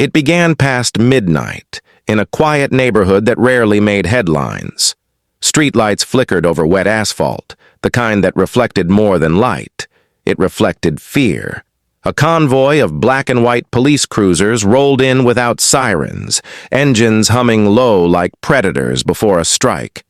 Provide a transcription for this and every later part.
It began past midnight, in a quiet neighborhood that rarely made headlines. Streetlights flickered over wet asphalt, the kind that reflected more than light. It reflected fear. A convoy of black and white police cruisers rolled in without sirens, engines humming low like predators before a strike.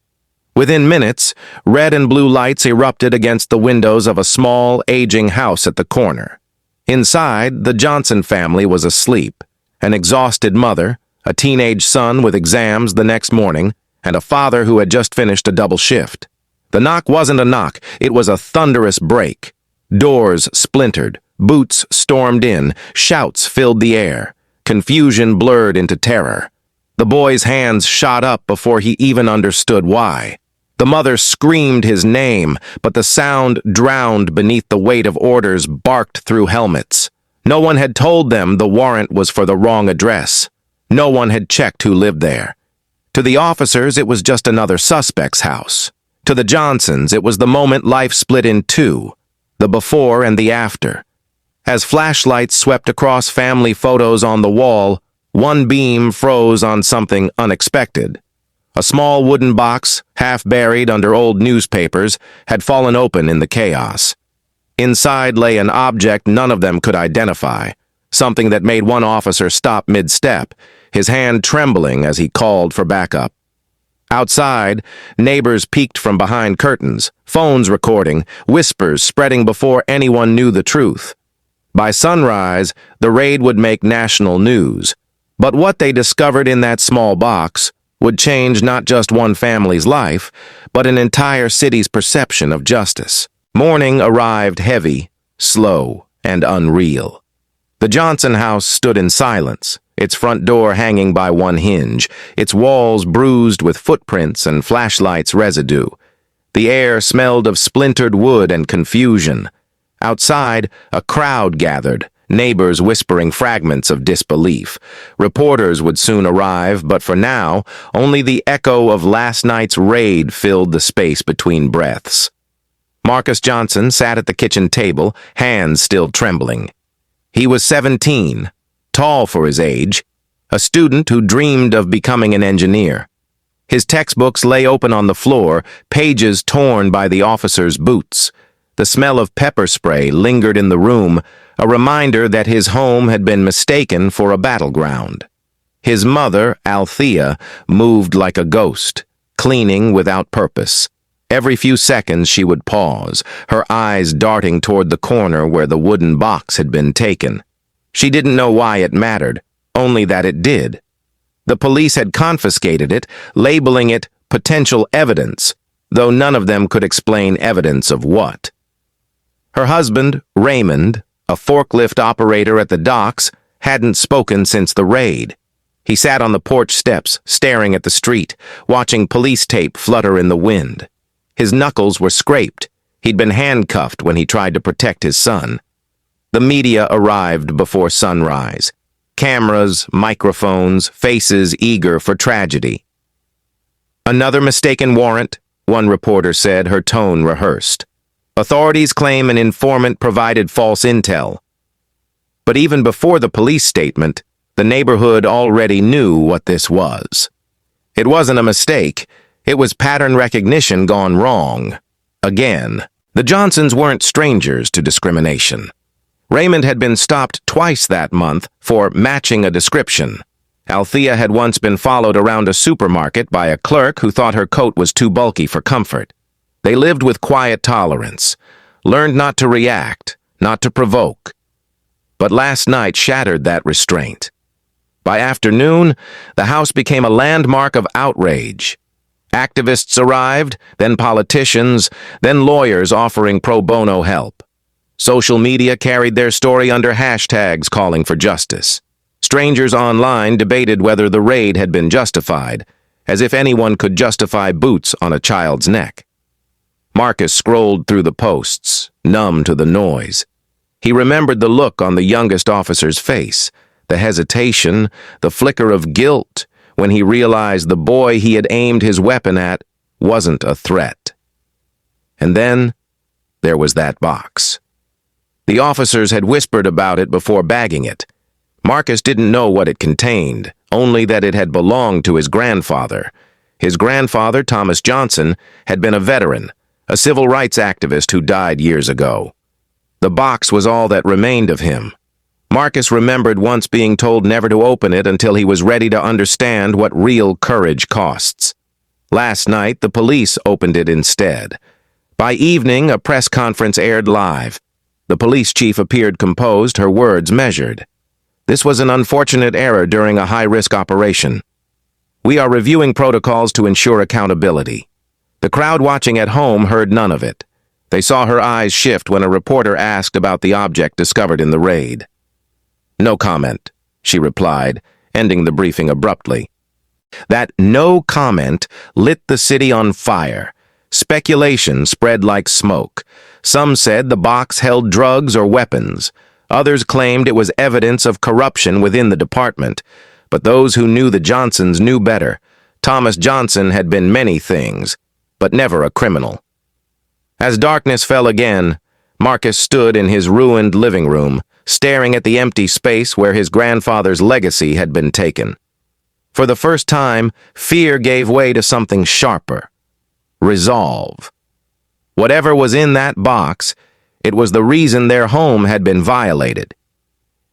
Within minutes, red and blue lights erupted against the windows of a small, aging house at the corner. Inside, the Johnson family was asleep. An exhausted mother, a teenage son with exams the next morning, and a father who had just finished a double shift. The knock wasn't a knock, it was a thunderous break. Doors splintered, boots stormed in, shouts filled the air. Confusion blurred into terror. The boy's hands shot up before he even understood why. The mother screamed his name, but the sound drowned beneath the weight of orders barked through helmets. No one had told them the warrant was for the wrong address. No one had checked who lived there. To the officers, it was just another suspect's house. To the Johnsons, it was the moment life split in two, the before and the after. As flashlights swept across family photos on the wall, one beam froze on something unexpected. A small wooden box, half buried under old newspapers, had fallen open in the chaos. Inside lay an object none of them could identify, something that made one officer stop mid-step, his hand trembling as he called for backup. Outside, neighbors peeked from behind curtains, phones recording, whispers spreading before anyone knew the truth. By sunrise, the raid would make national news. But what they discovered in that small box would change not just one family's life, but an entire city's perception of justice. Morning arrived heavy, slow, and unreal. The Johnson house stood in silence, its front door hanging by one hinge, its walls bruised with footprints and flashlights' residue. The air smelled of splintered wood and confusion. Outside, a crowd gathered, neighbors whispering fragments of disbelief. Reporters would soon arrive, but for now, only the echo of last night's raid filled the space between breaths. Marcus Johnson sat at the kitchen table, hands still trembling. He was 17, tall for his age, a student who dreamed of becoming an engineer. His textbooks lay open on the floor, pages torn by the officers' boots. The smell of pepper spray lingered in the room, a reminder that his home had been mistaken for a battleground. His mother, Althea, moved like a ghost, cleaning without purpose. Every few seconds she would pause, her eyes darting toward the corner where the wooden box had been taken. She didn't know why it mattered, only that it did. The police had confiscated it, labeling it potential evidence, though none of them could explain evidence of what. Her husband, Raymond, a forklift operator at the docks, hadn't spoken since the raid. He sat on the porch steps, staring at the street, watching police tape flutter in the wind. His knuckles were scraped. He'd been handcuffed when he tried to protect his son. The media arrived before sunrise. Cameras, microphones, faces eager for tragedy. "Another mistaken warrant," one reporter said, her tone rehearsed. "Authorities claim an informant provided false intel." But even before the police statement, the neighborhood already knew what this was. It wasn't a mistake. It was pattern recognition gone wrong. Again, the Johnsons weren't strangers to discrimination. Raymond had been stopped twice that month for matching a description. Althea had once been followed around a supermarket by a clerk who thought her coat was too bulky for comfort. They lived with quiet tolerance, learned not to react, not to provoke. But last night shattered that restraint. By afternoon, the house became a landmark of outrage. Activists arrived, then politicians, then lawyers offering pro bono help. Social media carried their story under hashtags calling for justice. Strangers online debated whether the raid had been justified, as if anyone could justify boots on a child's neck. Marcus scrolled through the posts, numb to the noise. He remembered the look on the youngest officer's face, the hesitation, the flicker of guilt, when he realized the boy he had aimed his weapon at wasn't a threat. And then there was that box. The officers had whispered about it before bagging it. Marcus didn't know what it contained, only that it had belonged to his grandfather. His grandfather, Thomas Johnson, had been a veteran, a civil rights activist who died years ago. The box was all that remained of him. Marcus remembered once being told never to open it until he was ready to understand what real courage costs. Last night, the police opened it instead. By evening, a press conference aired live. The police chief appeared composed, her words measured. This was an unfortunate error during a high-risk operation. We are reviewing protocols to ensure accountability. The crowd watching at home heard none of it. They saw her eyes shift when a reporter asked about the object discovered in the raid. No comment, she replied, ending the briefing abruptly. That no comment lit the city on fire. Speculation spread like smoke. Some said the box held drugs or weapons. Others claimed it was evidence of corruption within the department. But those who knew the Johnsons knew better. Thomas Johnson had been many things, but never a criminal. As darkness fell again, Marcus stood in his ruined living room, staring at the empty space where his grandfather's legacy had been taken. For the first time, fear gave way to something sharper. Resolve. Whatever was in that box, it was the reason their home had been violated.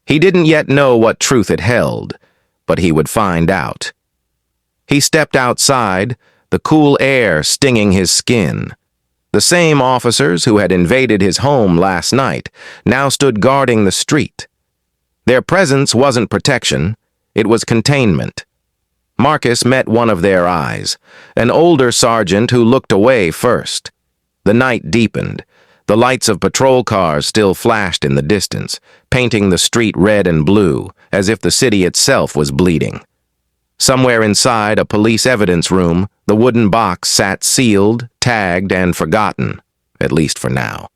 He didn't yet know what truth it held, but he would find out. He stepped outside, the cool air stinging his skin. The same officers who had invaded his home last night now stood guarding the street. Their presence wasn't protection, it was containment. Marcus met one of their eyes, an older sergeant who looked away first. The night deepened. The lights of patrol cars still flashed in the distance, painting the street red and blue, as if the city itself was bleeding. Somewhere inside a police evidence room, the wooden box sat sealed, tagged, and forgotten, at least for now.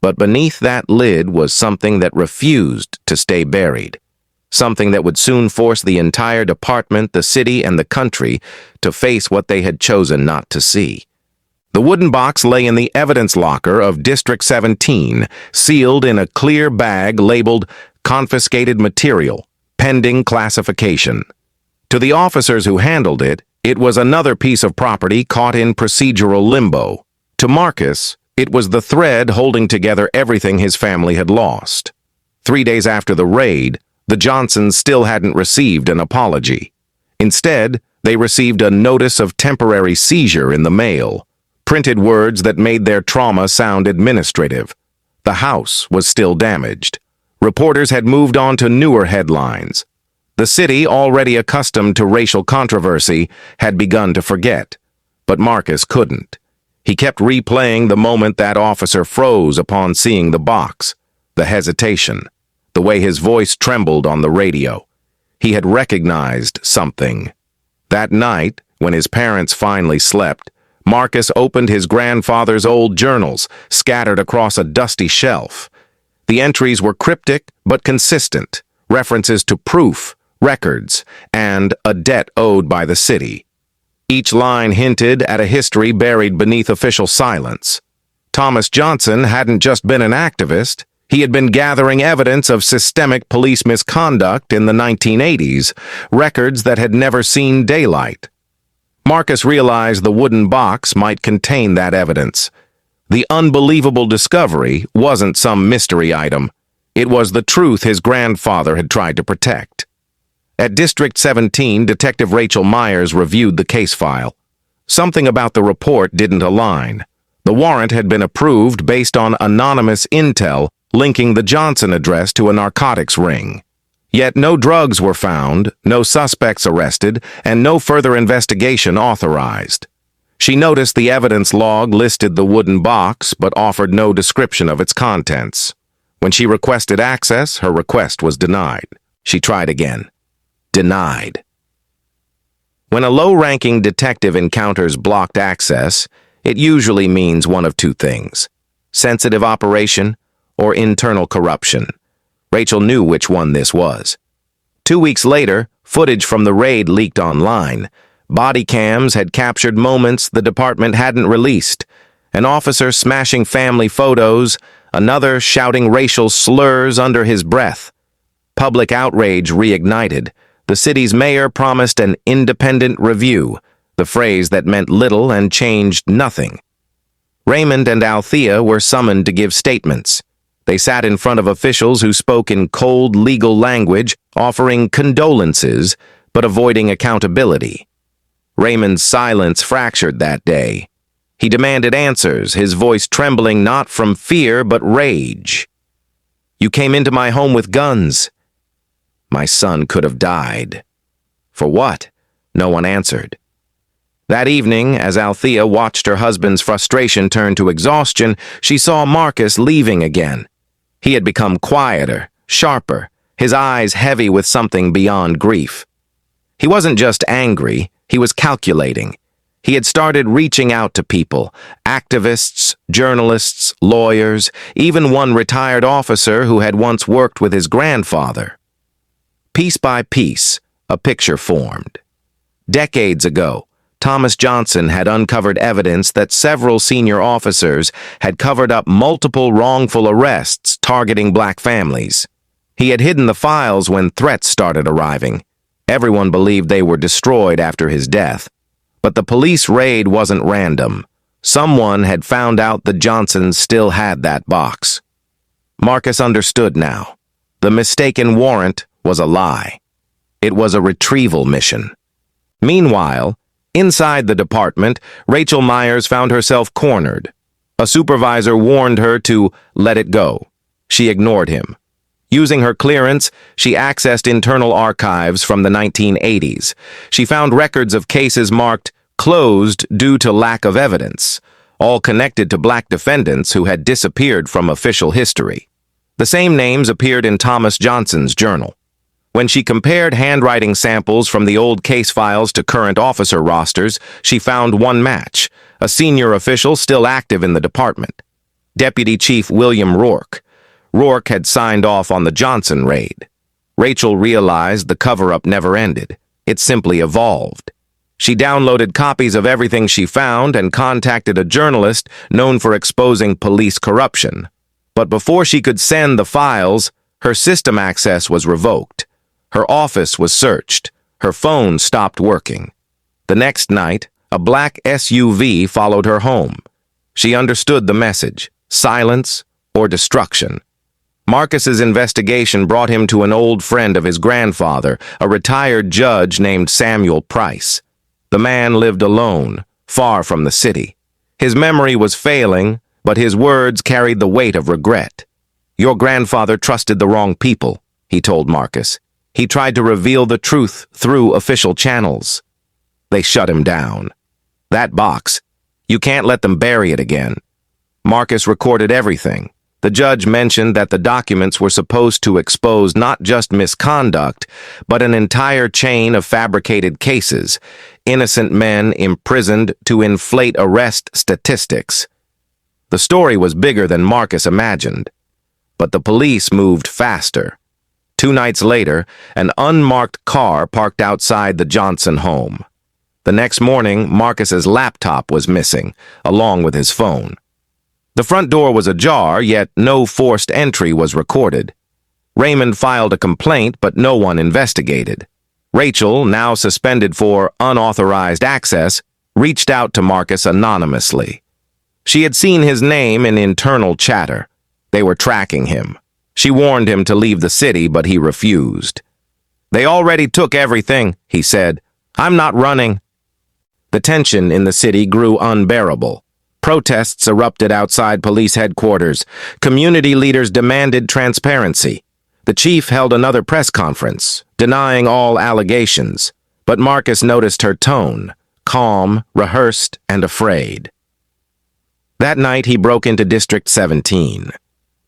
But beneath that lid was something that refused to stay buried. Something that would soon force the entire department, the city, and the country to face what they had chosen not to see. The wooden box lay in the evidence locker of District 17, sealed in a clear bag labeled confiscated material, pending classification. To the officers who handled it, it was another piece of property caught in procedural limbo. To Marcus, it was the thread holding together everything his family had lost. 3 days after the raid, the Johnsons still hadn't received an apology. Instead, they received a notice of temporary seizure in the mail, printed words that made their trauma sound administrative. The house was still damaged. Reporters had moved on to newer headlines. The city, already accustomed to racial controversy, had begun to forget. But Marcus couldn't. He kept replaying the moment that officer froze upon seeing the box, the hesitation, the way his voice trembled on the radio. He had recognized something. That night, when his parents finally slept, Marcus opened his grandfather's old journals, scattered across a dusty shelf. The entries were cryptic but consistent, references to proof, records, and a debt owed by the city. Each line hinted at a history buried beneath official silence. Thomas Johnson hadn't just been an activist. He had been gathering evidence of systemic police misconduct in the 1980s, records that had never seen daylight. Marcus realized the wooden box might contain that evidence. The unbelievable discovery wasn't some mystery item. It was the truth his grandfather had tried to protect. At District 17, Detective Rachel Myers reviewed the case file. Something about the report didn't align. The warrant had been approved based on anonymous intel linking the Johnson address to a narcotics ring. Yet no drugs were found, no suspects arrested, and no further investigation authorized. She noticed the evidence log listed the wooden box but offered no description of its contents. When she requested access, her request was denied. She tried again. Denied. When a low-ranking detective encounters blocked access, it usually means one of two things: sensitive operation or internal corruption. Rachel knew which one this was. 2 weeks later, footage from the raid leaked online. Body cams had captured moments the department hadn't released. An officer smashing family photos, another shouting racial slurs under his breath. Public outrage reignited. The city's mayor promised an independent review, the phrase that meant little and changed nothing. Raymond and Althea were summoned to give statements. They sat in front of officials who spoke in cold legal language, offering condolences, but avoiding accountability. Raymond's silence fractured that day. He demanded answers, his voice trembling not from fear but rage. "You came into my home with guns. My son could have died." "For what?" No one answered. That evening, as Althea watched her husband's frustration turn to exhaustion, she saw Marcus leaving again. He had become quieter, sharper, his eyes heavy with something beyond grief. He wasn't just angry, he was calculating. He had started reaching out to people, activists, journalists, lawyers, even one retired officer who had once worked with his grandfather. Piece by piece, a picture formed. Decades ago, Thomas Johnson had uncovered evidence that several senior officers had covered up multiple wrongful arrests targeting black families. He had hidden the files when threats started arriving. Everyone believed they were destroyed after his death. But the police raid wasn't random. Someone had found out the Johnsons still had that box. Marcus understood now. The mistaken warrant was a lie. It was a retrieval mission. Meanwhile, inside the department, Rachel Myers found herself cornered. A supervisor warned her to let it go. She ignored him. Using her clearance, she accessed internal archives from the 1980s. She found records of cases marked closed due to lack of evidence, all connected to black defendants who had disappeared from official history. The same names appeared in Thomas Johnson's journal. When she compared handwriting samples from the old case files to current officer rosters, she found one match, a senior official still active in the department. Deputy Chief William Rourke. Rourke had signed off on the Johnson raid. Rachel realized the cover-up never ended. It simply evolved. She downloaded copies of everything she found and contacted a journalist known for exposing police corruption. But before she could send the files, her system access was revoked. Her office was searched. Her phone stopped working. The next night, a black SUV followed her home. She understood the message: silence or destruction. Marcus's investigation brought him to an old friend of his grandfather, a retired judge named Samuel Price. The man lived alone, far from the city. His memory was failing, but his words carried the weight of regret. "Your grandfather trusted the wrong people," he told Marcus. "He tried to reveal the truth through official channels. They shut him down. That box, you can't let them bury it again." Marcus recorded everything. The judge mentioned that the documents were supposed to expose not just misconduct, but an entire chain of fabricated cases, innocent men imprisoned to inflate arrest statistics. The story was bigger than Marcus imagined, but the police moved faster. 2 nights later, an unmarked car parked outside the Johnson home. The next morning, Marcus's laptop was missing, along with his phone. The front door was ajar, yet no forced entry was recorded. Raymond filed a complaint, but no one investigated. Rachel, now suspended for unauthorized access, reached out to Marcus anonymously. She had seen his name in internal chatter. They were tracking him. She warned him to leave the city, but he refused. "They already took everything," he said. "I'm not running." The tension in the city grew unbearable. Protests erupted outside police headquarters. Community leaders demanded transparency. The chief held another press conference, denying all allegations. But Marcus noticed her tone, calm, rehearsed, and afraid. That night he broke into District 17.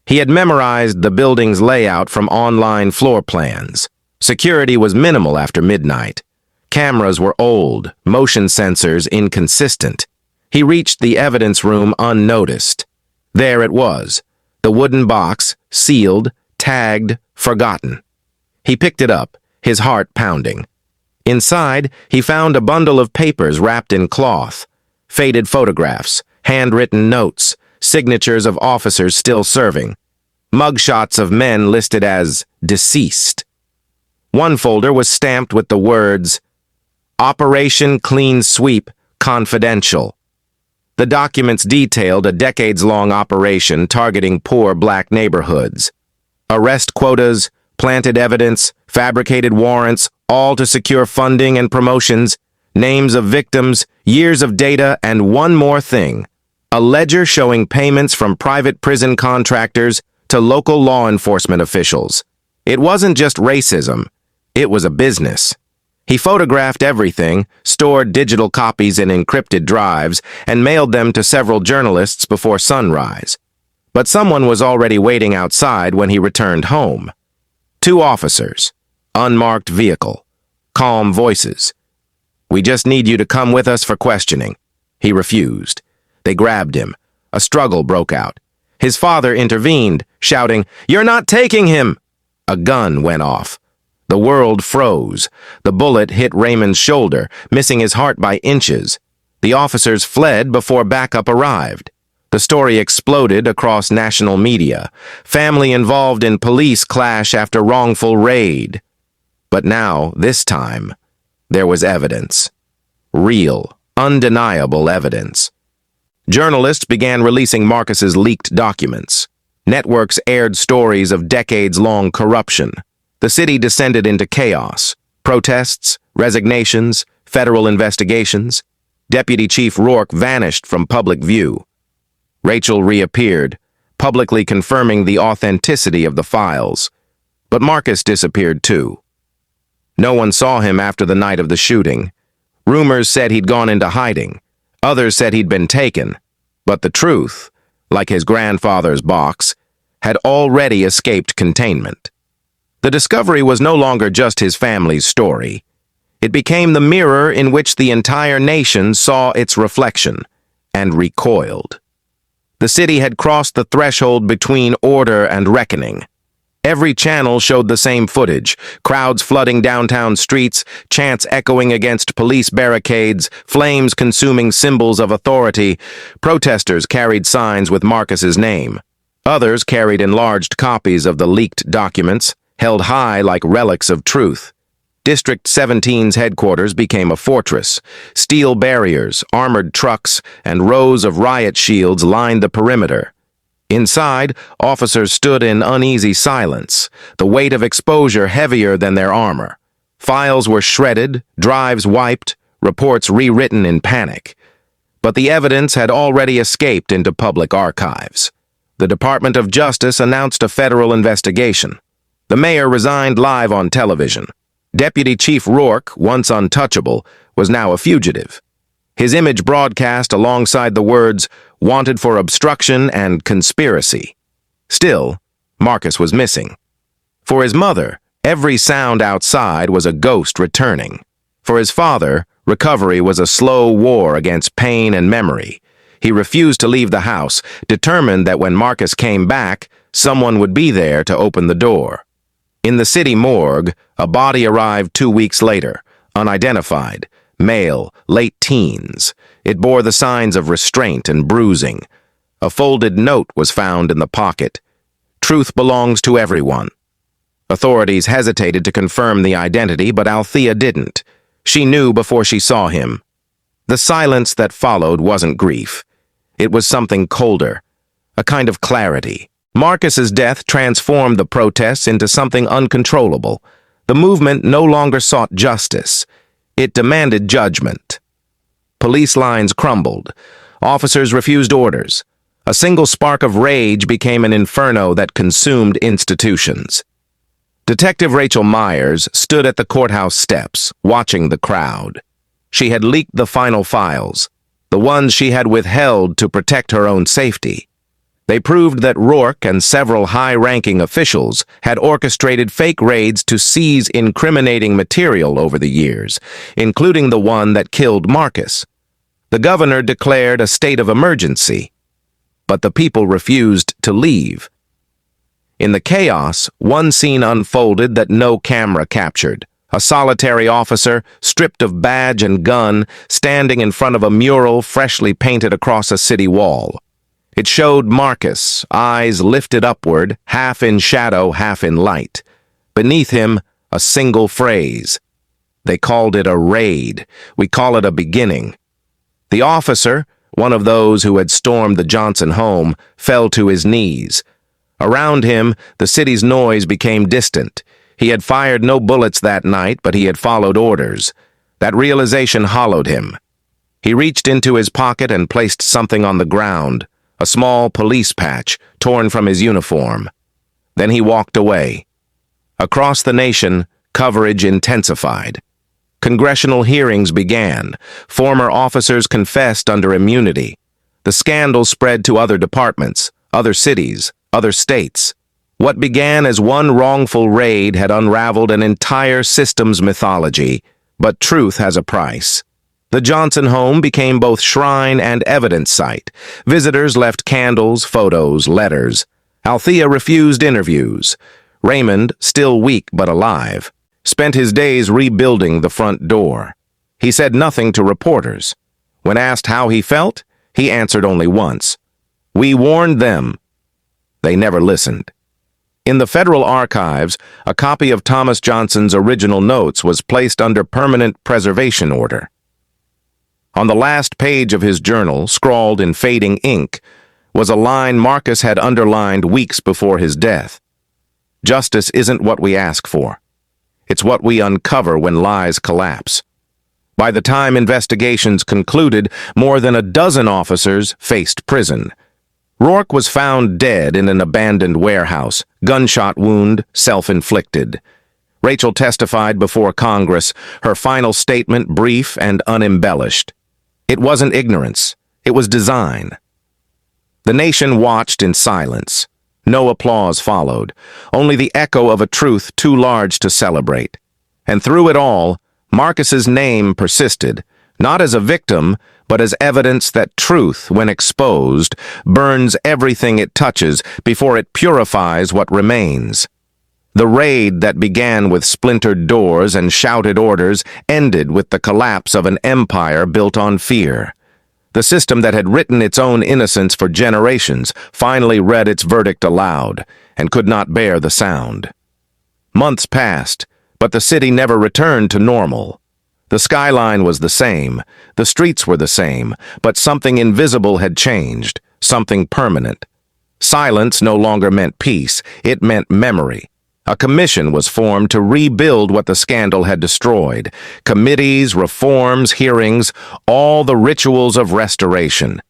He had memorized the building's layout from online floor plans. Security was minimal after midnight. Cameras were old, motion sensors inconsistent. He reached the evidence room unnoticed. There it was, the wooden box, sealed, tagged, forgotten. He picked it up, his heart pounding. Inside, he found a bundle of papers wrapped in cloth, faded photographs, handwritten notes, signatures of officers still serving. mugshots of men listed as deceased. One folder was stamped with the words, Operation Clean Sweep Confidential. The documents detailed a decades-long operation targeting poor black neighborhoods. Arrest quotas, planted evidence, fabricated warrants, all to secure funding and promotions, names of victims, years of data, and one more thing, a ledger showing payments from private prison contractors to local law enforcement officials. It wasn't just racism, it was a business. He photographed everything, stored digital copies in encrypted drives, and mailed them to several journalists before sunrise. But someone was already waiting outside when he returned home. 2 officers, unmarked vehicle, calm voices. "We just need you to come with us for questioning." He refused. They grabbed him. A struggle broke out. His father intervened, shouting, "You're not taking him!" A gun went off. The world froze. The bullet hit Raymond's shoulder, missing his heart by inches. The officers fled before backup arrived. The story exploded across national media. Family involved in police clash after wrongful raid. But now, this time, there was evidence. Real, undeniable evidence. Journalists began releasing Marcus's leaked documents. Networks aired stories of decades-long corruption. The city descended into chaos. Protests, resignations, federal investigations. Deputy Chief Rourke vanished from public view. Rachel reappeared, publicly confirming the authenticity of the files. But Marcus disappeared too. No one saw him after the night of the shooting. Rumors said he'd gone into hiding. Others said he'd been taken. But the truth, like his grandfather's box, had already escaped containment. The discovery was no longer just his family's story. It became the mirror in which the entire nation saw its reflection and recoiled. The city had crossed the threshold between order and reckoning. Every channel showed the same footage, crowds flooding downtown streets, chants echoing against police barricades, flames consuming symbols of authority. Protesters carried signs with Marcus's name. Others carried enlarged copies of the leaked documents, held high like relics of truth. District 17's headquarters became a fortress. Steel barriers, armored trucks, and rows of riot shields lined the perimeter. Inside, officers stood in uneasy silence, the weight of exposure heavier than their armor. Files were shredded, drives wiped, reports rewritten in panic. But the evidence had already escaped into public archives. The Department of Justice announced a federal investigation. The mayor resigned live on television. Deputy Chief Rourke, once untouchable, was now a fugitive. His image broadcast alongside the words, "wanted for obstruction and conspiracy." Still, Marcus was missing. For his mother, every sound outside was a ghost returning. For his father, recovery was a slow war against pain and memory. He refused to leave the house, determined that when Marcus came back, someone would be there to open the door. In the city morgue, a body arrived 2 weeks later, unidentified, male, late teens. It bore the signs of restraint and bruising. A folded note was found in the pocket. "Truth belongs to everyone." Authorities hesitated to confirm the identity, but Althea didn't. She knew before she saw him. The silence that followed wasn't grief. It was something colder, a kind of clarity. Marcus's death transformed the protests into something uncontrollable. The movement no longer sought justice. It demanded judgment. Police lines crumbled. Officers refused orders. A single spark of rage became an inferno that consumed institutions. Detective Rachel Myers stood at the courthouse steps, watching the crowd. She had leaked the final files, the ones she had withheld to protect her own safety. They proved that Rourke and several high-ranking officials had orchestrated fake raids to seize incriminating material over the years, including the one that killed Marcus. The governor declared a state of emergency, but the people refused to leave. In the chaos, one scene unfolded that no camera captured. A solitary officer, stripped of badge and gun, standing in front of a mural freshly painted across a city wall. It showed Marcus, eyes lifted upward, half in shadow, half in light. Beneath him, a single phrase. They called it a raid. We call it a beginning. The officer, one of those who had stormed the Johnson home, fell to his knees. Around him, the city's noise became distant. He had fired no bullets that night, but he had followed orders. That realization hollowed him. He reached into his pocket and placed something on the ground, a small police patch torn from his uniform. Then he walked away. Across the nation, coverage intensified. Congressional hearings began. Former officers confessed under immunity. The scandal spread to other departments, other cities, other states. What began as one wrongful raid had unraveled an entire system's mythology, but truth has a price. The Johnson home became both shrine and evidence site. Visitors left candles, photos, letters. Althea refused interviews. Raymond, still weak but alive, spent his days rebuilding the front door. He said nothing to reporters. When asked how he felt, he answered only once. "We warned them." They never listened. In the federal archives, a copy of Thomas Johnson's original notes was placed under permanent preservation order. On the last page of his journal, scrawled in fading ink, was a line Marcus had underlined weeks before his death. "Justice isn't what we ask for. It's what we uncover when lies collapse." By the time investigations concluded, more than a dozen officers faced prison. Rourke was found dead in an abandoned warehouse, gunshot wound, self-inflicted. Rachel testified before Congress, her final statement brief and unembellished. It wasn't ignorance, it was design. The nation watched in silence. No applause followed, only the echo of a truth too large to celebrate. And through it all, Marcus's name persisted, not as a victim, but as evidence that truth, when exposed, burns everything it touches before it purifies what remains. The raid that began with splintered doors and shouted orders ended with the collapse of an empire built on fear. The system that had written its own innocence for generations finally read its verdict aloud and could not bear the sound. Months passed, but the city never returned to normal. The skyline was the same, the streets were the same, but something invisible had changed, something permanent. Silence no longer meant peace, it meant memory. A commission was formed to rebuild what the scandal had destroyed. Committees, reforms, hearings, all the rituals of restoration.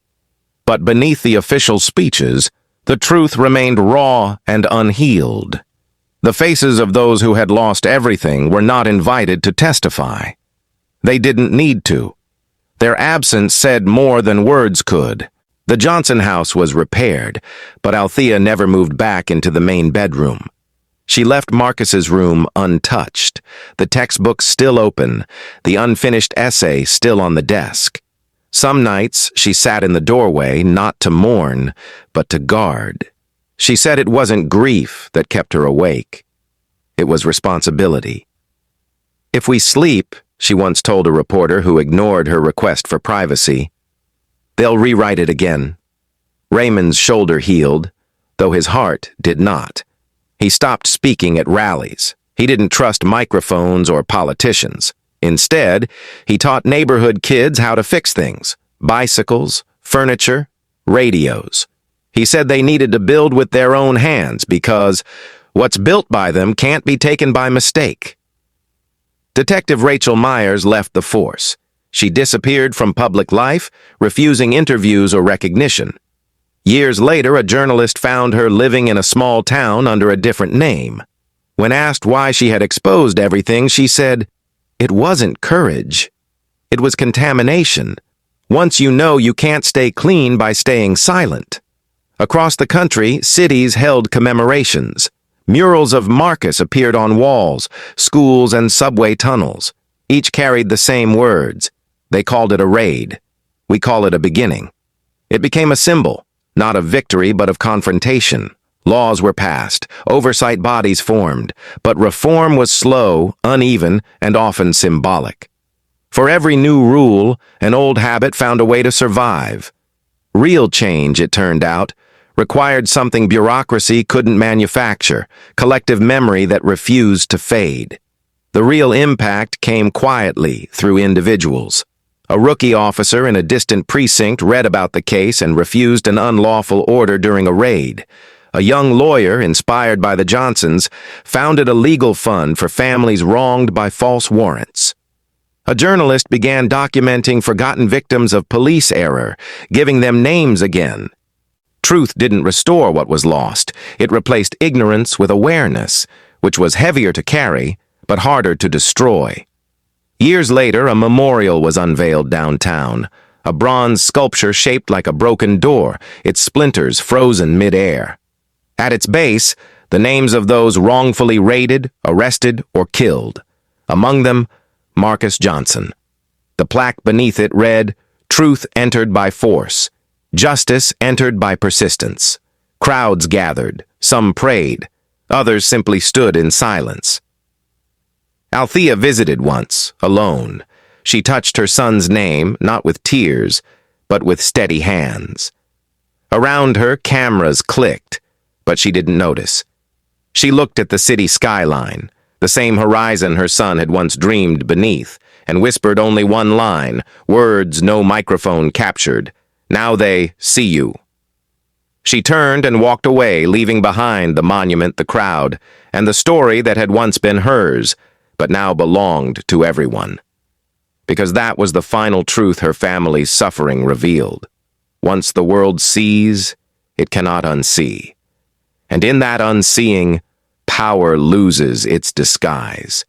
But beneath the official speeches, the truth remained raw and unhealed. The faces of those who had lost everything were not invited to testify. They didn't need to. Their absence said more than words could. The Johnson house was repaired, but Althea never moved back into the main bedroom. She left Marcus's room untouched, the textbook still open, the unfinished essay still on the desk. Some nights she sat in the doorway, not to mourn, but to guard. She said it wasn't grief that kept her awake. It was responsibility. "If we sleep," she once told a reporter who ignored her request for privacy, "they'll rewrite it again." Raymond's shoulder healed, though his heart did not. He stopped speaking at rallies. He didn't trust microphones or politicians. Instead, he taught neighborhood kids how to fix things: bicycles, furniture, radios. He said they needed to build with their own hands because what's built by them can't be taken by mistake. Detective Rachel Myers left the force. She disappeared from public life, refusing interviews or recognition. Years later, a journalist found her living in a small town under a different name. When asked why she had exposed everything, she said, "It wasn't courage. It was contamination. Once you know, you can't stay clean by staying silent." Across the country, cities held commemorations. Murals of Marcus appeared on walls, schools and subway tunnels. Each carried the same words. They called it a raid. We call it a beginning. It became a symbol, not of victory but of confrontation. Laws were passed, oversight bodies formed, but reform was slow, uneven, and often symbolic. For every new rule, an old habit found a way to survive. Real change, it turned out, required something bureaucracy couldn't manufacture, collective memory that refused to fade. The real impact came quietly through individuals. A rookie officer in a distant precinct read about the case and refused an unlawful order during a raid. A young lawyer, inspired by the Johnsons, founded a legal fund for families wronged by false warrants. A journalist began documenting forgotten victims of police error, giving them names again. Truth didn't restore what was lost. It replaced ignorance with awareness, which was heavier to carry, but harder to destroy. Years later, a memorial was unveiled downtown, a bronze sculpture shaped like a broken door, its splinters frozen mid-air. At its base, the names of those wrongfully raided, arrested, or killed. Among them, Marcus Johnson. The plaque beneath it read, "Truth entered by force. Justice entered by persistence." Crowds gathered, some prayed, others simply stood in silence. Althea visited once, alone. She touched her son's name, not with tears, but with steady hands. Around her, cameras clicked, but she didn't notice. She looked at the city skyline, the same horizon her son had once dreamed beneath, and whispered only one line, words no microphone captured. "Now they see you." She turned and walked away, leaving behind the monument, the crowd, and the story that had once been hers, but now belonged to everyone. Because that was the final truth her family's suffering revealed. Once the world sees, it cannot unsee. And in that unseeing, power loses its disguise.